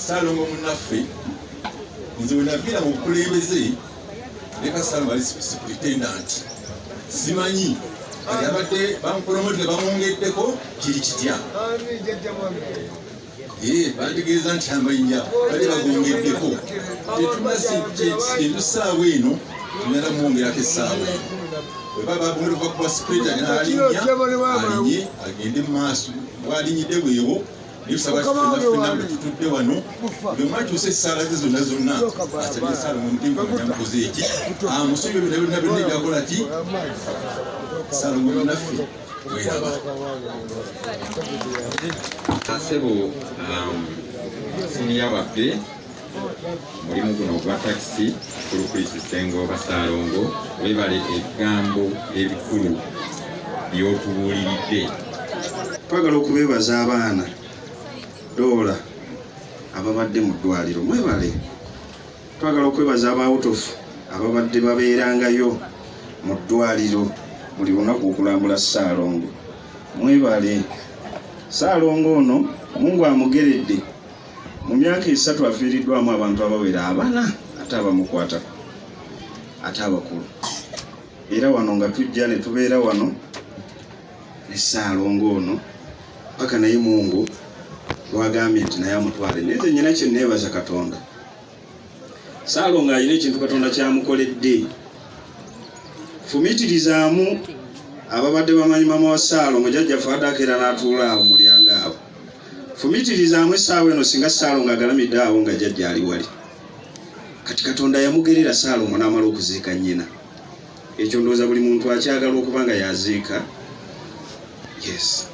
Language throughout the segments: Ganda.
Ssaalongo munnaffe nze we naviira mu bukulembeze leka Ssaalongo ali superintendent simanyi kati abadde bamupromotera bamwongeddeko kiri kitya bantegeeza nti amayinja badde bagongeddeko tetunasikintu ssaawa eno tunyala mwongerako essaawa webabagomera okuva kuba superintendent n'alinnya alinye agende mu maaso bwalinyidde bwewo neffe tutudde wano buli omu akyusa essaala ze zonna asabye Ssaalongo Mutebi yamukoze eki amusobye byonna byonna byakola ki Ssaalongo munnaffe weraba asebo siniya waffe mulimu guno Abattakisi kulukulisi Ssengo Ssaalongo webale ebigambo ebikulu byotubuuliridde. Twagala okubeebaza abaana Dola ababadde mu ddwaliro mwebale. Twagala okwebaza abawutofu ababadde babeerangayo mu ddwaliro buli lunaku okulambula Ssaalongo mwebale. Ssaalongo ono Mungu amugeredde mu myaka 3 afiiriddwamu abantu abawera abana ate abamukwatako ate abakulu, era wano nga tujja ne tubeera wano ne Ssaalongo ono paka naye Mungu lwagambye nti naye amutwale. Naye nze nnyina kye nneebaza Katonda. Ssaalongo alina ekintu Katonda kyamukoledde. Fumitirizaamu ababadde bamanyi mama wa Ssaalongo jjajjaffe addakeera n'atuula awo mulyango awo. Fumitirizaamu essaawa eno singa Ssaalongo agalamidde awo nga jjajja ali wali. Kati Katonda yamugerera Ssaalongo n'amala okuziika nnyina. Ekyo ndowooza buli muntu akyagala okuba nga yaziika. Yes.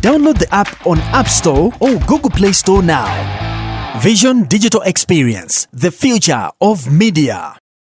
Download the app on App Store or Google Play Store now. Vision Digital Experience, the future of media.